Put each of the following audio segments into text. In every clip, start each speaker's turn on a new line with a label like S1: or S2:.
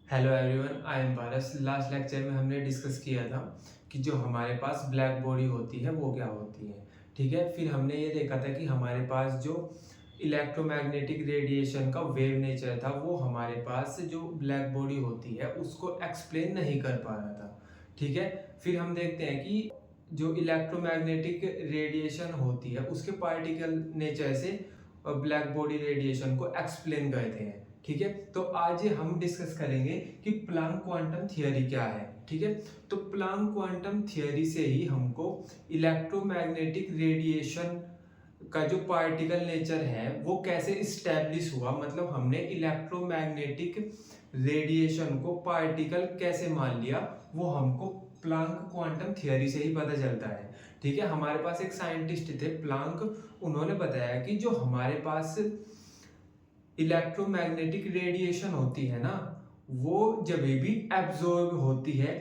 S1: Hello everyone, I am Paras. Last lecture में हमने discuss किया था कि जो हमारे पास ब्लैक बॉडी होती है वो क्या होती है। ठीक है, फिर हमने ये देखा था कि हमारे पास जो इलेक्ट्रोमैग्नेटिक रेडिएशन का वेव नेचर था वो हमारे पास जो ब्लैक बॉडी होती है उसको एक्सप्लेन नहीं कर पा रहा था। ठीक है, फिर हम देखते हैं कि जो इलेक्ट्रोमैग्नेटिक रेडिएशन होती है उसके पार्टिकल नेचर से ब्लैक बॉडी रेडिएशन को एक्सप्लेन करते हैं। ठीक है, तो आज हम डिस्कस करेंगे कि प्लांक क्वांटम थियरी क्या है। ठीक है, तो प्लांक क्वांटम थियरी से ही हमको इलेक्ट्रोमैग्नेटिक रेडिएशन का जो पार्टिकल नेचर है वो कैसे इस्टेब्लिश हुआ, मतलब हमने इलेक्ट्रोमैग्नेटिक रेडिएशन को पार्टिकल कैसे मान लिया, वो हमको प्लांक क्वांटम थियरी से ही पता चलता है। ठीक है, हमारे पास एक साइंटिस्ट थे प्लांक, उन्होंने बताया कि जो हमारे पास इलेक्ट्रोमैग्नेटिक रेडिएशन होती है ना, वो जब भी एब्जॉर्ब होती है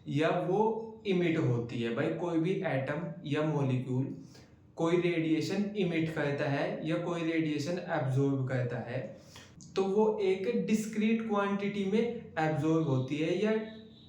S1: या वो इमिट होती है, भाई कोई भी एटम या मॉलिक्यूल कोई रेडिएशन इमिट करता है या कोई रेडिएशन एब्जॉर्ब करता है, तो वो एक डिस्क्रीट क्वांटिटी में एब्जॉर्ब होती है या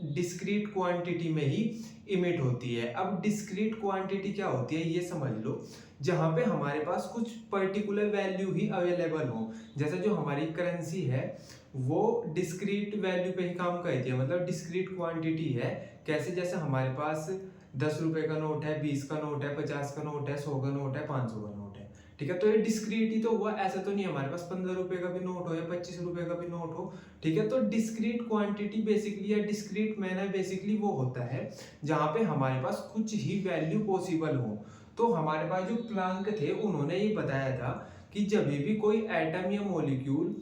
S1: डिस्क्रीट क्वांटिटी में ही इमिट होती है। अब डिस्क्रीट क्वांटिटी क्या होती है ये समझ लो, जहाँ पे हमारे पास कुछ पर्टिकुलर वैल्यू ही अवेलेबल हो। जैसे जो हमारी करेंसी है वो डिस्क्रीट वैल्यू पे ही काम करती है, मतलब डिस्क्रीट क्वांटिटी है। कैसे, जैसे हमारे पास 10 रुपए का नोट है, 20 का नोट है, 50 का नोट है, 100 का नोट है, 500 का नोट है। ठीक है, तो ये डिस्क्रीट ही तो हुआ, ऐसा तो नहीं हमारे पास 15 रुपए का भी नोट हो या 25 रुपए का भी नोट हो। ठीक है, तो डिस्क्रीट क्वांटिटी बेसिकली या डिस्क्रीट मैनर बेसिकली वो होता है जहाँ पे हमारे पास कुछ ही वैल्यू पॉसिबल हो। तो हमारे पास जो प्लांक थे उन्होंने ये बताया था कि जब भी कोई एटम या मॉलिक्यूल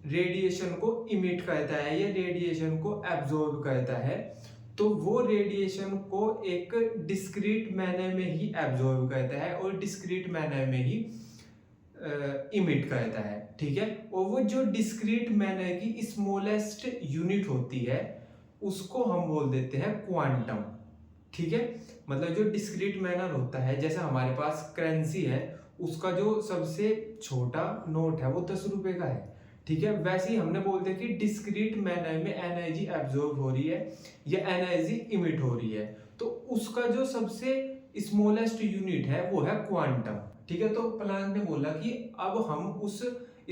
S1: रेडिएशन को इमिट करता है या रेडिएशन को एब्जॉर्ब करता है, तो वो रेडिएशन को एक डिस्क्रीट मैनर में ही एब्जॉर्ब करता है और डिस्क्रीट मैनर में ही इमिट करता है। ठीक है, और वो जो डिस्क्रीट मैनर की स्मॉलेस्ट यूनिट होती है उसको हम बोल देते हैं क्वांटम। ठीक है, मतलब जो डिस्क्रीट मैनर होता है, जैसे हमारे पास करेंसी है, उसका जो सबसे छोटा नोट है वो 10 रुपए का है। ठीक है, वैसे ही हमने बोलते हैं कि डिस्क्रीट मैनर में एनर्जी एब्जॉर्ब हो रही है या एनर्जी इमिट हो रही है, तो उसका जो सबसे स्मॉलेस्ट यूनिट है वो है क्वांटम। ठीक है, तो प्लांक ने बोला कि अब हम उस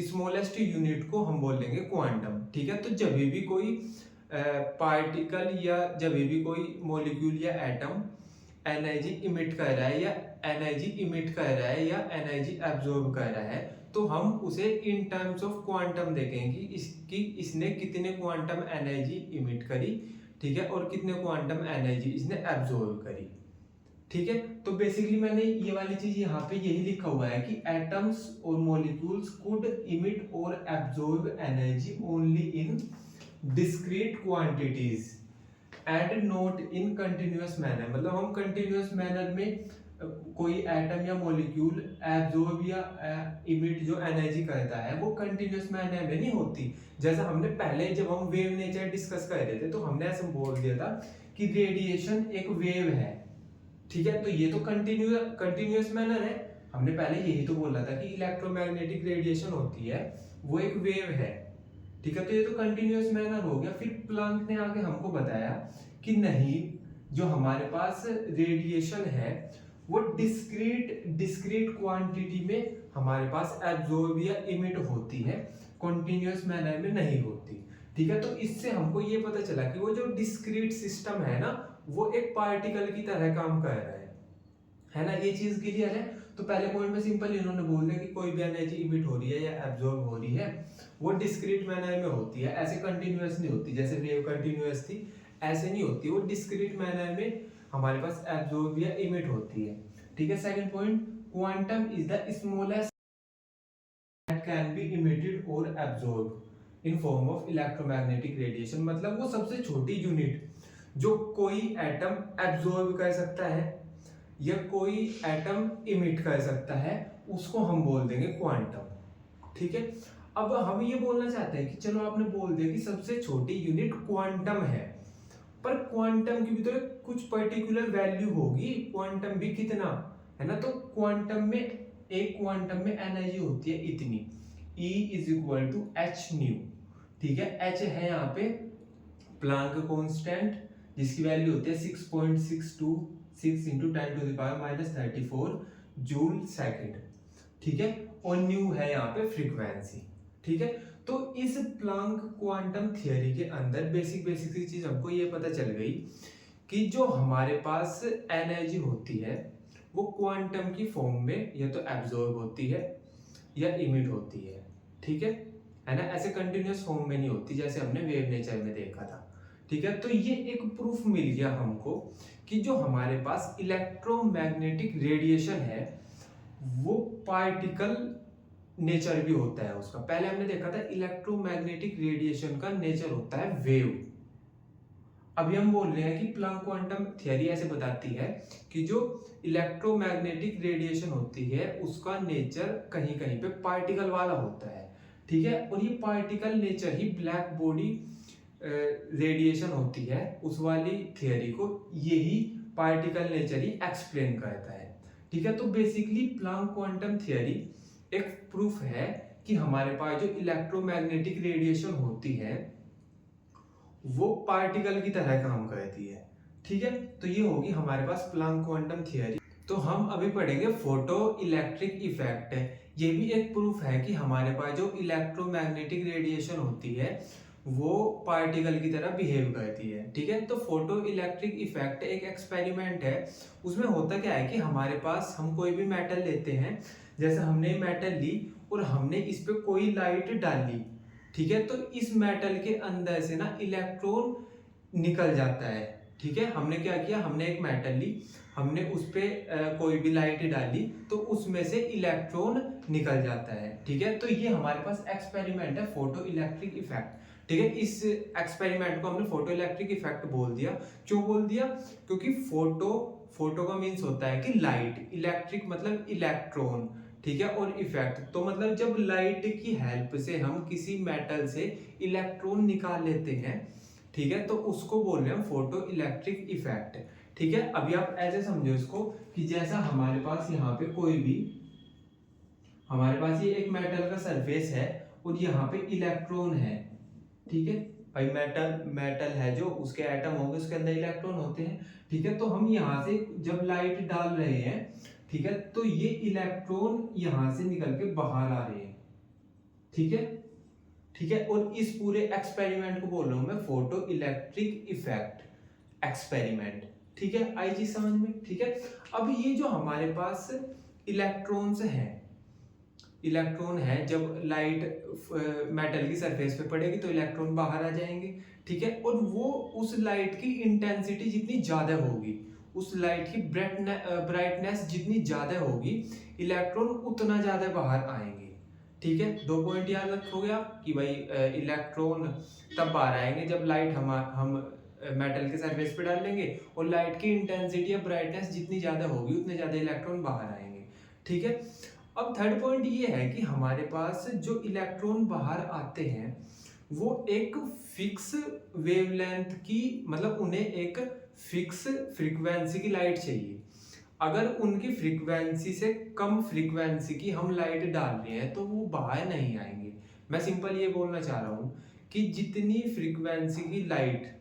S1: स्मॉलेस्ट यूनिट को हम बोल देंगे क्वांटम। ठीक है, तो जब भी कोई पार्टिकल या जब भी कोई मॉलिक्यूल या एटम एनर्जी इमिट कर रहा है या एनर्जी इमिट कर रहा है या एनर्जी एब्जॉर्ब कर रहा है, तो हम उसे इन टर्म्स ऑफ क्वांटम देखेंगे कि इसने कितने क्वांटम एनर्जी इमिट करी। ठीक है, और कितने क्वांटम एनर्जी इसने एब्जॉर्ब करी। ठीक है, तो बेसिकली मैंने ये वाली चीज यहाँ पे यही लिखा हुआ है कि एटम्स और मॉलिक्यूल्स कुड इमिट और absorb energy only in discrete quantities and not in continuous manner. मतलब हम कंटिन्यूअस मैनर में कोई एटम या मॉलिक्यूल एब्जॉर्ब या इमिट जो एनर्जी करता है वो कंटिन्यूअस मैनर में नहीं होती। जैसा हमने पहले जब हम वेव नेचर डिस्कस कर रहे थे तो हमने ऐसे बोल दिया था कि रेडिएशन एक वेव है। ठीक है, तो ये तो कंटिन्यूअस मैनर है। हमने पहले यही तो बोला था कि इलेक्ट्रोमैग्नेटिक रेडिएशन होती है वो एक वेव है। ठीक है, तो ये तो कंटिन्यूअस मैनर हो गया। फिर प्लांक ने आगे हमको बताया कि नहीं, जो हमारे पास रेडिएशन है वो डिस्क्रीट डिस्क्रीट क्वांटिटी में हमारे पास एब्जॉर्ब या इमिट होती है, कंटिन्यूअस मैनर में नहीं होती। ठीक है, तो इससे हमको ये पता चला कि वो जो डिस्क्रीट सिस्टम है ना वो एक पार्टिकल की तरह काम कर रहा है ना। ये चीज क्लियर है। तो पहले पॉइंट में सिंपल इन्होंने बोल दिया कि कोई भी एनर्जी इमिट हो रही है या एब्जॉर्ब हो रही है वो डिस्क्रीट मैनर में होती है, ऐसे कंटिन्यूअस नहीं होती। जैसे वेव कंटिन्यूअस थी ऐसे नहीं होती, वो डिस्क्रीट मैनर में हमारे पास एब्जॉर्ब या इमिट होती है। ठीक है, second point, quantum is the smallest that can be emitted और absorb in form of electromagnetic radiation. मतलब वो सबसे छोटी यूनिट जो कोई एटम एब्जॉर्ब कर सकता है या कोई एटम इमिट कर सकता है उसको हम बोल देंगे क्वांटम। ठीक है, अब हम ये बोलना चाहते हैं कि चलो आपने बोल दिया कि सबसे छोटी यूनिट क्वांटम है, पर क्वांटम की भी तो कुछ पर्टिकुलर वैल्यू होगी। क्वांटम भी कितना है ना, तो क्वांटम में एक क्वांटम में एनर्जी होती है इतनी, E is equal to H nu. ठीक है, एच है यहाँ पे प्लांक कांस्टेंट जिसकी वैल्यू होती है 6.626 इंटू 10⁻⁻34 जूल सेकेंड, ठीक है। और न्यू है यहाँ पे फ्रीक्वेंसी, ठीक है। तो इस प्लांक क्वांटम थियरी के अंदर बेसिक सी चीज हमको ये पता चल गई कि जो हमारे पास एनर्जी होती है वो क्वांटम की फॉर्म में या तो एब्जॉर्ब होती है या इमिट होती है, ठीक है ना। ऐसे कंटिन्यूअस फॉर्म में नहीं होती जैसे हमने वेव नेचर में देखा था, ठीक है। तो ये एक प्रूफ मिल गया हमको कि जो हमारे पास इलेक्ट्रोमैग्नेटिक रेडिएशन है वो पार्टिकल नेचर भी होता है उसका। पहले हमने देखा था इलेक्ट्रोमैग्नेटिक रेडिएशन का नेचर होता है वेव। अभी हम बोल रहे हैं कि प्लांक क्वांटम थियरी ऐसे बताती है कि जो इलेक्ट्रोमैग्नेटिक रेडिएशन होती है उसका नेचर कहीं कहीं पे पार्टिकल वाला होता है, ठीक है। और ये पार्टिकल नेचर ही ब्लैक बॉडी रेडिएशन होती है, उस वाली थियरी को यही पार्टिकल नेचर ही एक्सप्लेन करता है, ठीक है। तो बेसिकली प्लांक क्वांटम थियरी एक प्रूफ है कि हमारे पास जो इलेक्ट्रोमैग्नेटिक रेडिएशन होती है वो पार्टिकल की तरह काम करती है, ठीक है। तो ये होगी हमारे पास प्लांक क्वांटम थियरी। तो हम अभी पढ़ेंगे फोटो इलेक्ट्रिक इफेक्ट है। ये भी एक प्रूफ है कि हमारे पास जो इलेक्ट्रोमैग्नेटिक रेडिएशन होती है वो पार्टिकल की तरह बिहेव करती है, ठीक है। तो फोटो इलेक्ट्रिक इफेक्ट एक एक्सपेरिमेंट है। उसमें होता क्या है कि हमारे पास हम कोई भी मेटल लेते हैं, जैसे हमने मेटल ली और हमने इस पे कोई लाइट डाली, ठीक है। तो इस मेटल के अंदर से ना इलेक्ट्रॉन निकल जाता है, ठीक है। हमने क्या किया, हमने एक मेटल ली, हमने उस पे कोई भी लाइट डाली तो उसमें से इलेक्ट्रॉन निकल जाता है, ठीक है। तो ये हमारे पास एक्सपेरिमेंट है फोटो इलेक्ट्रिक इफेक्ट, ठीक है। इस एक्सपेरिमेंट को हमने फोटो इलेक्ट्रिक इफेक्ट बोल दिया। क्यों बोल दिया? क्योंकि फोटो का मीन्स होता है कि लाइट, इलेक्ट्रिक मतलब इलेक्ट्रॉन, ठीक है। और इफेक्ट तो मतलब जब लाइट की हेल्प से हम किसी मेटल से इलेक्ट्रॉन निकाल लेते हैं, ठीक है, तो उसको बोल रहे हैं फोटो इलेक्ट्रिक इफेक्ट, ठीक है। अभी आप ऐसे समझो इसको कि जैसा हमारे पास यहाँ पे कोई भी, हमारे पास ये एक मेटल का सरफेस है और यहाँ पे इलेक्ट्रॉन है, ठीक है भाई। मेटल है जो उसके एटम होंगे उसके अंदर इलेक्ट्रॉन होते हैं, ठीक है। तो हम यहाँ से जब लाइट डाल रहे हैं, ठीक है, तो ये इलेक्ट्रॉन यहां से निकल के बाहर आ रहे हैं, ठीक है, ठीक है। और इस पूरे एक्सपेरिमेंट को बोल रहा हूं मैं फोटो इलेक्ट्रिक इफेक्ट एक्सपेरिमेंट, ठीक है। आई चीज समझ में, ठीक है। अब ये जो हमारे पास इलेक्ट्रॉन्स हैं, इलेक्ट्रॉन है, जब लाइट मेटल की सरफेस पे पड़ेगी तो इलेक्ट्रॉन बाहर आ जाएंगे, ठीक है। और वो उस लाइट की इंटेंसिटी जितनी ज्यादा होगी, उस लाइट की ब्राइटनेस जितनी ज्यादा होगी, इलेक्ट्रॉन उतना ज्यादा बाहर आएंगे, ठीक है। 2 पॉइंट याद रखोगे आप कि भाई इलेक्ट्रॉन तब बाहर आएंगे जब लाइट हम मेटल के सरफेस पे डाल देंगे और लाइट की इंटेंसिटी या ब्राइटनेस जितनी ज्यादा होगी उतने ज्यादा इलेक्ट्रॉन बाहर आएंगे, ठीक है। अब थर्ड पॉइंट ये है कि हमारे पास जो इलेक्ट्रॉन बाहर आते हैं वो एक फिक्स वेवलेंथ की, मतलब उन्हें एक फिक्स फ्रीक्वेंसी की लाइट चाहिए। अगर उनकी फ्रीक्वेंसी से कम फ्रीक्वेंसी की हम लाइट डाल रहे हैं तो वो बाहर नहीं आएंगे। मैं सिंपल ये बोलना चाह रहा हूं कि जितनी फ्रीक्वेंसी की लाइट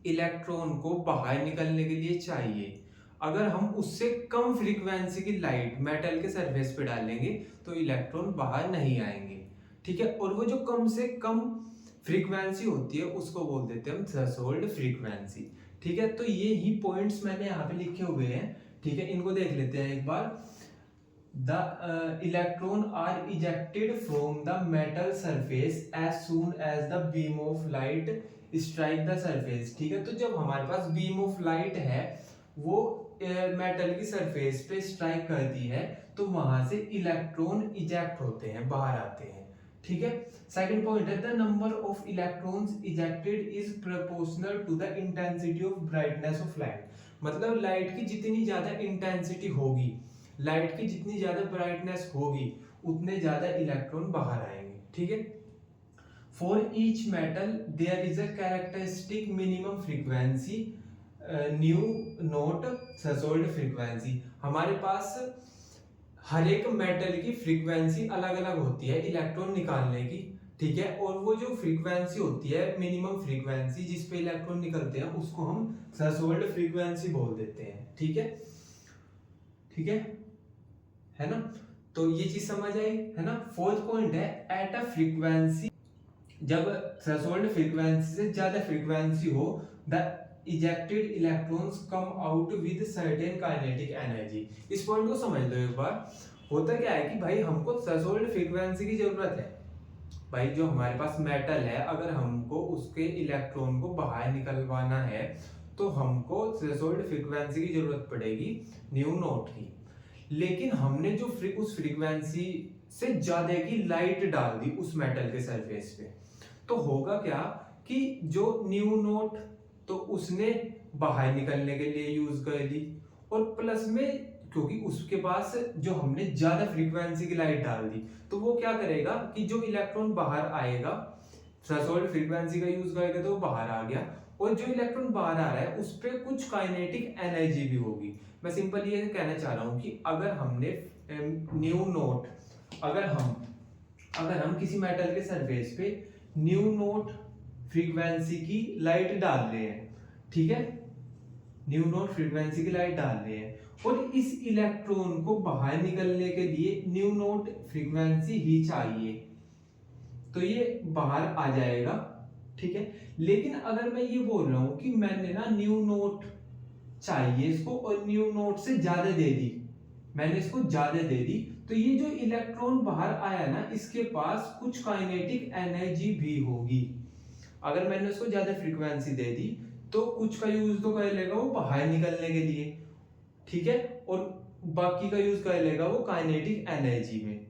S1: इलेक्ट्रॉन को बाहर निकलने के लिए चाहिए, अगर हम उससे कम फ्रीक्वेंसी की लाइट मेटल के सरफेस पे डालेंगे तो इलेक्ट्रॉन बाहर नहीं आएंगे, ठीक है। और वो जो कम से कम फ्रीक्वेंसी होती है उसको बोल देते हैं हम थ्रेशोल्ड फ्रीक्वेंसी, ठीक है। तो ये ही पॉइंट्स मैंने यहाँ पे लिखे हुए हैं, ठीक है। इनको देख लेते हैं एक बार। The electron are ejected from the metal surface as soon as the beam of light strike the surface, ठीक है। तो जब हमारे पास बीम ऑफ लाइट है वो मेटल की सरफेस पे स्ट्राइक करती है तो वहां से इलेक्ट्रॉन इजेक्ट होते हैं, बाहर आते हैं, ठीक है। सेकंड पॉइंट है the number of electrons ejected is proportional to the intensity of brightness of light, मतलब लाइट की जितनी ज्यादा इंटेंसिटी होगी, लाइट की जितनी ज्यादा ब्राइटनेस होगी उतने ज्यादा इलेक्ट्रॉन बाहर आएंगे, ठीक है। For each metal there is a characteristic minimum frequency nu naught threshold frequency. हमारे पास हर एक मेटल की फ्रीक्वेंसी अलग अलग होती है इलेक्ट्रॉन निकालने की, ठीक है। और वो जो फ्रीक्वेंसी होती है, मिनिमम फ्रीक्वेंसी जिस पे इलेक्ट्रॉन निकलते हैं, उसको हम थ्रेशोल्ड फ्रीक्वेंसी बोल देते हैं। ठीक है, ठीक है ना। तो ये चीज समझ आई है ना। फोर्थ पॉइंट है एट अ फ्रीक्वेंसी, जब थ्रेशोल्ड फ्रीक्वेंसी से ज्यादा फ्रीक्वेंसी हो, the ejected electrons come out with certain kinetic energy. इस पॉइंट को समझ लो एक बार। होता क्या है कि भाई हमको थ्रेशोल्ड फ्रीक्वेंसी की जरूरत है। भाई जो हमारे पास मेटल है, अगर हमको उसके इलेक्ट्रॉन को बाहर निकलवाना है तो हमको थ्रेशोल्ड फ्रीक्वेंसी की जरूरत पड़ेगी न्यू नॉट की। लेकिन हमने जो उस फ्रीक्वेंसी से ज्यादा की लाइट डाल दी उस मेटल के सरफेस पे, तो होगा क्या कि जो न्यू नोट तो उसने बाहर निकलने के लिए यूज कर दी, और प्लस में क्योंकि उसके पास जो हमने ज्यादा फ्रीक्वेंसी की लाइट डाल दी, तो वो क्या करेगा कि जो इलेक्ट्रॉन बाहर आएगा, थ्रेशोल्ड फ्रीक्वेंसी का यूज करके तो वो बाहर आ गया, और जो इलेक्ट्रॉन बाहर आ रहा है उस पर कुछ काइनेटिक एनर्जी भी होगी। मैं सिंपल ये कहना चाह रहा हूं कि अगर हमने न्यू नोट, अगर हम किसी मेटल के सरफेस पे न्यू नोट फ्रीक्वेंसी की लाइट डाल रहे हैं, ठीक है, न्यू नोट फ्रीक्वेंसी की लाइट डाल रहे हैं, और इस इलेक्ट्रॉन को बाहर निकलने के लिए न्यू नोट फ्रीक्वेंसी ही चाहिए, तो ये बाहर आ जाएगा। ठीक है। लेकिन अगर मैं ये बोल रहा हूं कि मैंने ना न्यू नोट चाहिए इसको, और न्यू नोट से ज्यादा दे दी, मैंने इसको ज्यादा दे दी, तो ये जो इलेक्ट्रॉन बाहर आया ना, इसके पास कुछ काइनेटिक एनर्जी भी होगी। अगर मैंने उसको ज्यादा फ्रीक्वेंसी दे दी तो कुछ का यूज तो कर लेगा वो बाहर निकलने के लिए, ठीक है, और बाकी का यूज कर लेगा वो काइनेटिक एनर्जी में।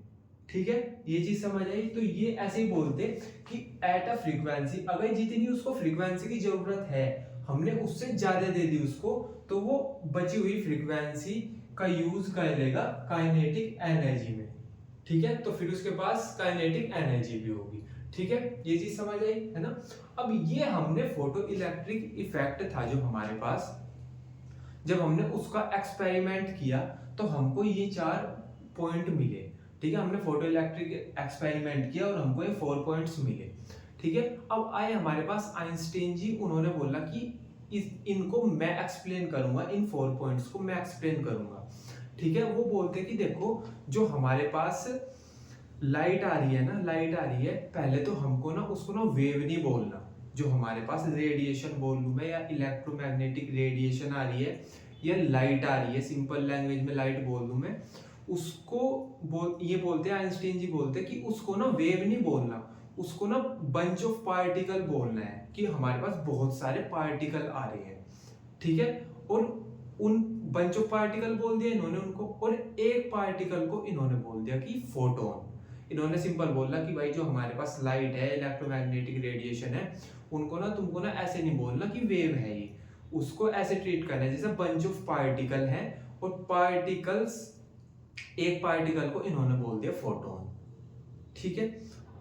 S1: ठीक है, ये चीज समझ आई। तो ये ऐसे ही बोलते कि एट अ फ्रीक्वेंसी, अगर जितनी उसको फ्रीक्वेंसी की जरूरत है हमने उससे ज्यादा दे दी उसको, तो वो बची हुई फ्रीक्वेंसी का यूज कर लेगा काइनेटिक एनर्जी में। ठीक है, तो फिर उसके पास काइनेटिक एनर्जी भी होगी। ठीक है, ये चीज समझ आई है ना। अब ये हमने फोटो इलेक्ट्रिक इफेक्ट था जो हमारे पास, जब हमने उसका एक्सपेरिमेंट किया तो हमको ये 4 पॉइंट मिले। ठीक है, हमने फोटो इलेक्ट्रिक एक्सपेरिमेंट किया और हमको ये 4 पॉइंट्स मिले। ठीक है, अब आए हमारे पास आइंस्टीन जी, उन्होंने बोला कि इनको मैं एक्सप्लेन करूंगा, इन 4 पॉइंट्स को मैं एक्सप्लेन करूंगा। ठीक है, वो बोलते कि देखो जो हमारे पास लाइट आ रही है ना, लाइट आ रही है, पहले तो हमको ना उसको ना वेव नहीं बोलना, जो हमारे पास रेडिएशन बोल लूं मैं, या इलेक्ट्रोमैग्नेटिक रेडिएशन आ रही है, या लाइट आ रही है, सिंपल लैंग्वेज में लाइट बोल दूं मैं, उसको ये बोलते हैं आइंस्टीन जी, बोलते हैं कि उसको ना वेव नहीं बोलना, उसको ना बंच ऑफ पार्टिकल बोलना है, कि हमारे पास बहुत सारे पार्टिकल आ रहे हैं। ठीक है, और उन बंच ऑफ पार्टिकल बोल दिया इन्होंने उनको, और एक पार्टिकल को इन्होंने बोल दिया कि फोटोन। इन्होंने सिंपल बोला कि भाई जो हमारे पास लाइट है, इलेक्ट्रोमैग्नेटिक रेडिएशन है, उनको ना तुमको ना ऐसे नहीं बोलना कि वेव है, ये उसको ऐसे ट्रीट करना है जैसे बंच ऑफ पार्टिकल है, और पार्टिकल्स, एक पार्टिकल को इन्होंने बोल दिया फोटोन। ठीक है,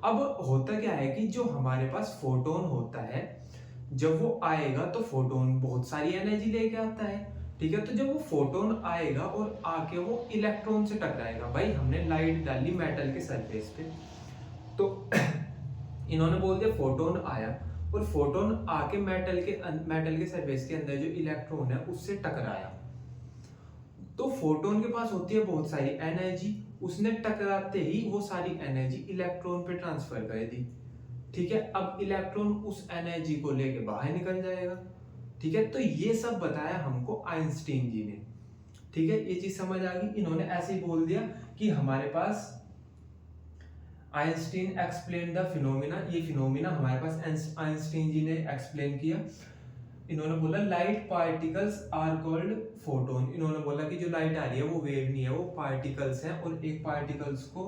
S1: अब होता क्या है कि जो हमारे पास फोटोन होता है, जब वो आएगा तो फोटोन बहुत सारी एनर्जी लेके आता है। ठीक है, तो जब वो फोटोन आएगा और आके वो इलेक्ट्रॉन से टकराएगा, भाई हमने लाइट डाली मेटल के सरफेस पे, तो इन्होंने बोल दिया फोटोन आया, और फोटोन आके मेटल के सरफेस के अंदर जो इलेक्ट्रॉन है उससे टकराया, तो फोटोन के पास होती है बहुत सारी एनर्जी, उसने टकराते ही वो सारी एनर्जी इलेक्ट्रॉन पे ट्रांसफर कर दी। ठीक है, अब इलेक्ट्रॉन उस एनर्जी को लेके बाहर निकल जाएगा। ठीक है, तो ये सब बताया हमको आइंस्टीन जी ने। ठीक है, ये चीज समझ आ गई। इन्होंने ऐसे ही बोल दिया कि हमारे पास आइंस्टीन एक्सप्लेन द फिनोमिना, ये फिनोमिना हमारे पास आइंस्टीन जी ने एक्सप्लेन किया। इन्होंने बोला light particles are called photon. इन्होंने बोला कि जो लाइट आ रही है वो वेव नहीं है, वो पार्टिकल्स हैं, और एक पार्टिकल्स को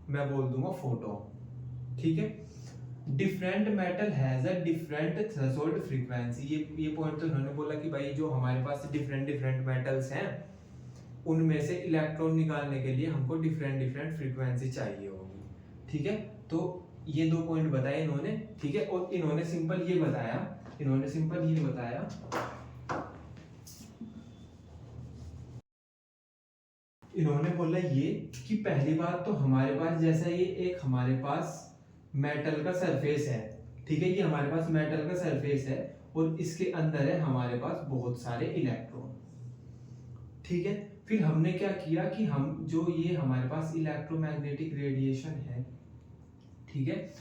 S1: मैं बोल दूंगा फोटोन। ठीक है, different metal has a different threshold frequency. ये पॉइंट तो इन्होंने बोला कि भाई जो हमारे पास डिफरेंट डिफरेंट मेटल्स हैं, उनमें से इलेक्ट्रॉन निकालने के लिए हमको डिफरेंट डिफरेंट फ्रीक्वेंसी चाहिए होगी। ठीक है, तो ये 2 पॉइंट बताए इन्होंने। ठीक है, और इन्होंने सिंपल ये बताया, इन्होंने बोला ये कि पहली बात तो हमारे पास, जैसा ये एक हमारे पास मेटल का सरफेस है, ठीक है, ये हमारे पास मेटल का सरफेस है और इसके अंदर है हमारे पास बहुत सारे इलेक्ट्रॉन, ठीक है। फिर हमने क्या किया कि हम जो ये हमारे पास इलेक्ट्रोमैग्नेटिक रेडिएशन है, ठीक है,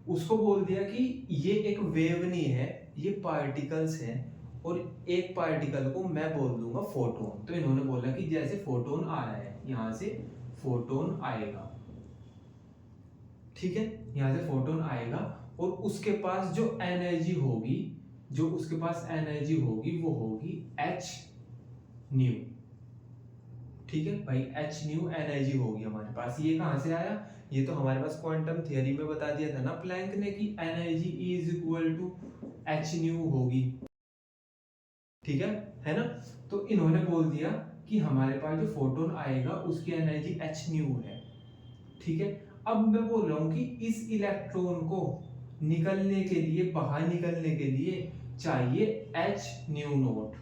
S1: उसको बोल दिया कि ये एक वेव नहीं है, ये पार्टिकल्स हैं और एक पार्टिकल को मैं बोल दूंगा फोटोन। तो इन्होंने बोला कि जैसे फोटोन आ रहा है, यहां से फोटोन आएगा, ठीक है, यहां से फोटोन आएगा और उसके पास जो एनर्जी होगी, जो उसके पास एनर्जी होगी वो होगी एच न्यू, ठीक है भाई, एच न्यू एनर्जी होगी हमारे पास। ये कहां से आया, ये तो हमारे पास क्वांटम थ्योरी में बता दिया था ना प्लैंक ने कि energy is equal to H nu होगी, ठीक है ना। तो इन्होंने बोल दिया कि हमारे पास जो फोटोन आएगा उसकी एनर्जी एच न्यू है, ठीक है। अब मैं बोल रहा हूं कि इस इलेक्ट्रॉन को निकलने के लिए, बाहर निकलने के लिए चाहिए एच न्यू नोट,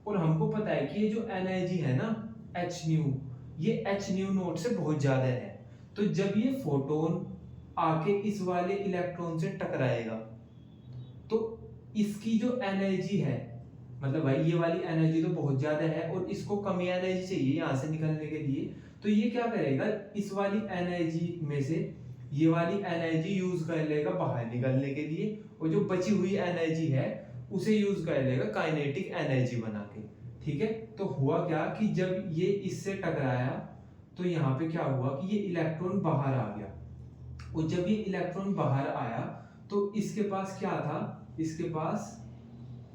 S1: और हमको पता है कि ये जो एनर्जी है ना एच न्यू, ये एच न्यू नोट से बहुत ज्यादा है। तो जब ये फोटोन आके इस वाले इलेक्ट्रॉन से टकराएगा तो इसकी जो एनर्जी है, मतलब भाई ये वाली एनर्जी तो बहुत ज्यादा है और इसको कम एनर्जी चाहिए यहाँ से निकलने के लिए, तो ये क्या करेगा, इस वाली एनर्जी में से ये वाली एनर्जी यूज कर लेगा बाहर निकलने के लिए, और जो बची हुई एनर्जी है उसे यूज कर लेगा काइनेटिक एनर्जी बना के, ठीक है। तो हुआ क्या कि जब ये इससे टकराया तो यहाँ पे क्या हुआ कि ये इलेक्ट्रॉन बाहर आ गया, और जब ये इलेक्ट्रॉन बाहर आया तो इसके पास क्या था, इसके पास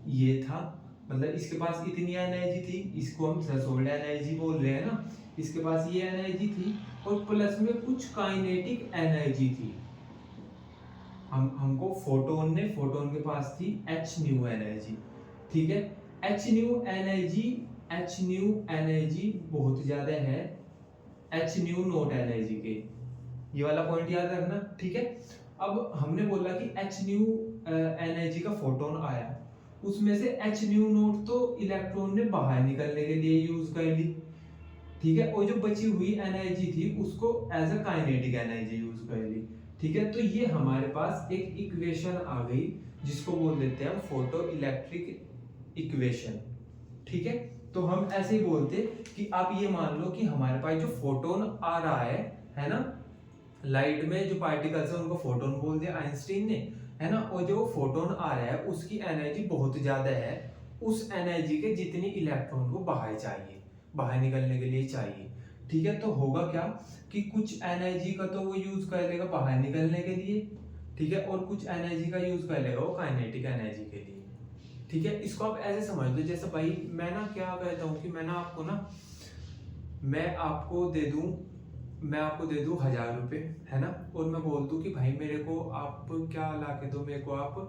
S1: ये था, मतलब इसके पास इतनी एनर्जी थी, इसको हम थ्रेशोल्ड एनर्जी बोल रहे हैं ना, इसके पास ये एनर्जी थी और प्लस में कुछ काइनेटिक एनर्जी थी। हमको फोटोन के पास थी एच न्यू एनर्जी, ठीक है। एच न्यू एनर्जी बहुत ज्यादा है एच न्यू नोट एनर्जी के, ये वाला पॉइंट याद रखना, ठीक है। अब हमने बोला कि एच न्यू एनर्जी का फोटोन आया, उसमें से एच न्यू नोट तो इलेक्ट्रॉन ने बाहर निकलने के लिए यूज कर ली, ठीक है, और जो बची हुई एनर्जी थी उसको as a kinetic energy use कर ली, ठीक है। तो ये हमारे पास एक इक्वेशन आ गई जिसको बोल देते हैं हम फोटो इलेक्ट्रिक इक्वेशन, ठीक है। तो हम ऐसे ही बोलते कि आप ये मान लो कि हमारे पास जो फोटोन आ रहा है ना, लाइट में जो पार्टिकल्स है उनको फोटोन बोल दिया आइंस्टीन ने, है ना, और जो फोटोन आ रहा है उसकी एनर्जी बहुत ज्यादा है, उस एनर्जी के जितनी इलेक्ट्रॉन को बाहर चाहिए, बाहर निकलने के लिए चाहिए, ठीक है। तो होगा क्या कि कुछ एनर्जी का तो वो यूज कर लेगा बाहर निकलने के लिए, ठीक है, और कुछ एनर्जी का यूज कर लेगा वो काइनेटिक एनर्जी के लिए, ठीक है। इसको आप ऐसे समझ लो जैसे भाई मैं ना क्या कहता हूँ कि मैं आपको मैं आपको दे दूं 1000 रुपए, है ना, और मैं बोल दूं कि भाई मेरे को आप क्या ला के दो, मेरे को आप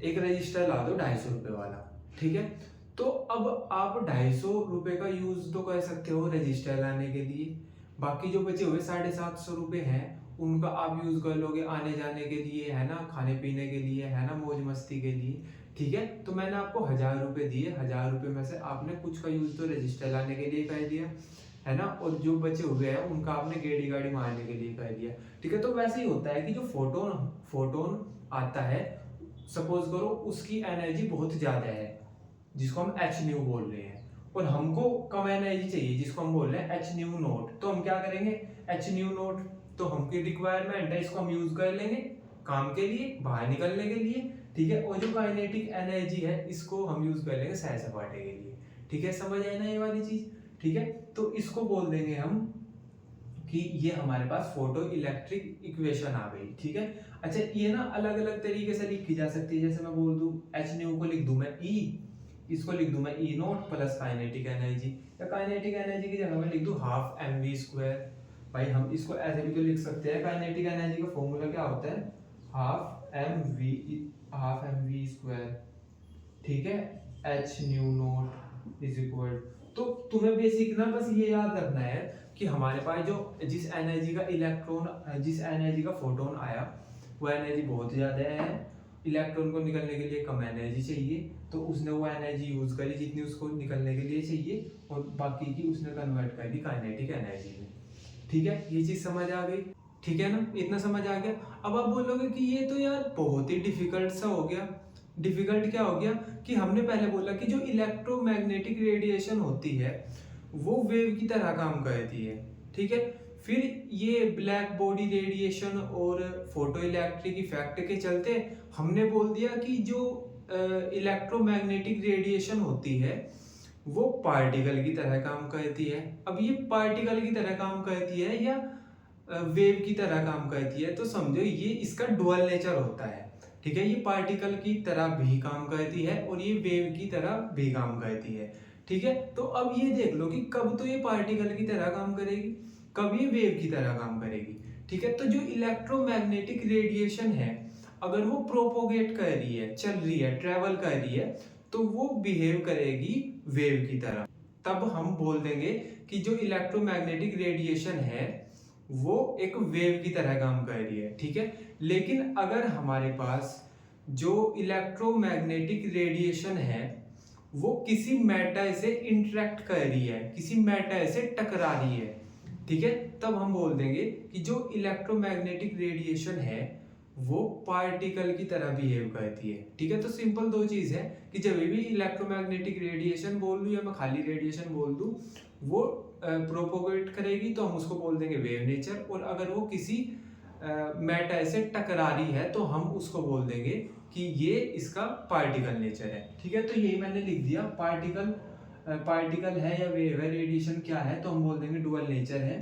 S1: एक रजिस्टर ला दो 250 रुपए वाला, ठीक है। तो अब आप 250 रुपए का यूज तो कर सकते हो रजिस्टर लाने के लिए, बाकी जो बचे हुए 750 रुपए हैं उनका आप यूज कर लोगे आने जाने के लिए, है ना, खाने पीने के लिए, है ना, मौज मस्ती के लिए, ठीक है। तो मैंने आपको 1000 रुपए दिए, 1000 रुपए में से आपने कुछ का यूज तो रजिस्टर लाने के लिए कर दिया, है ना, और जो बचे हुए हैं उनका आपने गेड़ी गाड़ी मारने के लिए कर दिया, ठीक है। तो वैसे ही होता है कि जो फोटोन आता है, सपोज करो उसकी एनर्जी बहुत ज्यादा है जिसको हम एच न्यू बोल रहे हैं, और हमको कम एनर्जी चाहिए जिसको हम बोल रहे हैं एच न्यू नोट, तो हम क्या करेंगे, एच न्यू नोट तो हमकी रिक्वायरमेंट है, इसको हम यूज कर लेंगे काम के लिए, बाहर निकलने के लिए, ठीक है। और जो काइनेटिक एनर्जी है इसको हम यूज कर लेंगे सह सपाटे के लिए, ठीक है, समझ आए ना ये वाली चीज, ठीक है। तो इसको बोल देंगे हम कि ये हमारे पास फोटो इलेक्ट्रिक इक्वेशन आ गई, ठीक है। अच्छा ये ना अलग अलग तरीके से लिखी जा सकती है, जैसे मैं बोल दूं एच न्यू को लिख दूं मैं ई, इसको लिख दूं मैं ई नॉट प्लस काइनेटिक एनर्जी, या काइनेटिक एनर्जी की जगह मैं लिख दूं हाफ एम वी स्क्वायर। भाई हम इसको ऐसे भी तो लिख सकते हैं, काइनेटिक एनर्जी का फॉर्मूला क्या होता है, हाफ एम वी स्क्वायर, ठीक है, H new not is equal. तो तुम्हें बेसिक ना बस ये याद रखना है कि हमारे पास जो जिस एनर्जी का फोटोन आया वो एनर्जी बहुत ज्यादा है, इलेक्ट्रॉन को निकलने के लिए कम एनर्जी चाहिए, तो उसने वो एनर्जी यूज करी जितनी उसको निकलने के लिए चाहिए, और बाकी की उसने कन्वर्ट कर दी काइनेटिक एनर्जी में, ठीक है। ये चीज समझ आ गई। ठीक है ना, इतना समझ आ गया। अब आप बोलोगे कि ये तो यार बहुत ही डिफिकल्ट सा हो गया। डिफिकल्ट क्या हो गया कि हमने पहले बोला कि जो इलेक्ट्रोमैग्नेटिक रेडिएशन होती है वो वेव की तरह काम करती है, ठीक है। फिर ये ब्लैक बॉडी रेडिएशन और फोटो इलेक्ट्रिक इफेक्ट के चलते हमने बोल दिया कि जो इलेक्ट्रोमैग्नेटिक रेडिएशन होती है वो पार्टिकल की तरह काम करती है। अब ये पार्टिकल की तरह काम करती है या वेव की तरह काम करती है, तो समझो ये इसका डुअल नेचर होता है, ठीक है। ये पार्टिकल की तरह भी काम करती है और ये वेव की तरह भी काम करती है, ठीक है। तो अब ये देख लो कि कब तो ये पार्टिकल की तरह काम करेगी, कब ये वेव की तरह काम करेगी, ठीक है। तो जो इलेक्ट्रोमैग्नेटिक रेडिएशन है अगर वो प्रोपोगेट कर रही है, चल रही है, ट्रेवल कर रही है, तो वो बिहेव करेगी वेव की तरह। तब हम बोल देंगे कि जो इलेक्ट्रोमैग्नेटिक रेडिएशन है वो एक वेव की तरह काम कर रही है, ठीक है। लेकिन अगर हमारे पास जो इलेक्ट्रोमैग्नेटिक रेडिएशन है वो किसी मैटर से इंटरेक्ट कर रही है, किसी मैटर से टकरा रही है, ठीक है, तब हम बोल देंगे कि जो इलेक्ट्रोमैग्नेटिक रेडिएशन है वो पार्टिकल की तरह बिहेव करती है, ठीक है। तो सिंपल दो चीज है कि जब भी इलेक्ट्रोमैग्नेटिक रेडिएशन बोल दूं या मैं खाली रेडिएशन बोल दूं वो प्रोपोगेट करेगी तो हम उसको बोल देंगे वेव नेचर, और अगर वो किसी मैटर से टकरा रही है तो हम उसको बोल देंगे कि ये इसका पार्टिकल नेचर है, ठीक है। तो यही मैंने लिख दिया, पार्टिकल है या वेव है, रेडिएशन क्या है, तो हम बोल देंगे डुअल नेचर है।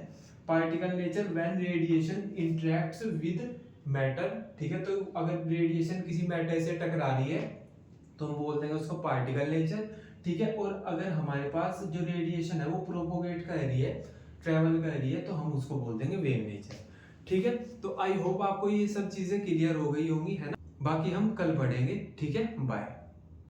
S1: Particle nature when radiation interacts with matter, ठीक है। तो अगर रेडिएशन किसी मैटर से टकरा रही है तो हम बोल देंगे उसको पार्टिकल नेचर, ठीक है। और अगर हमारे पास जो रेडिएशन है वो प्रोपोगेट कर रही है, ट्रेवल कर रही है, तो हम उसको बोल देंगे वेव नेचर, ठीक है। तो आई होप आपको ये सब चीजें क्लियर हो गई होंगी, है ना। बाकी हम कल पढ़ेंगे, ठीक है। बाय।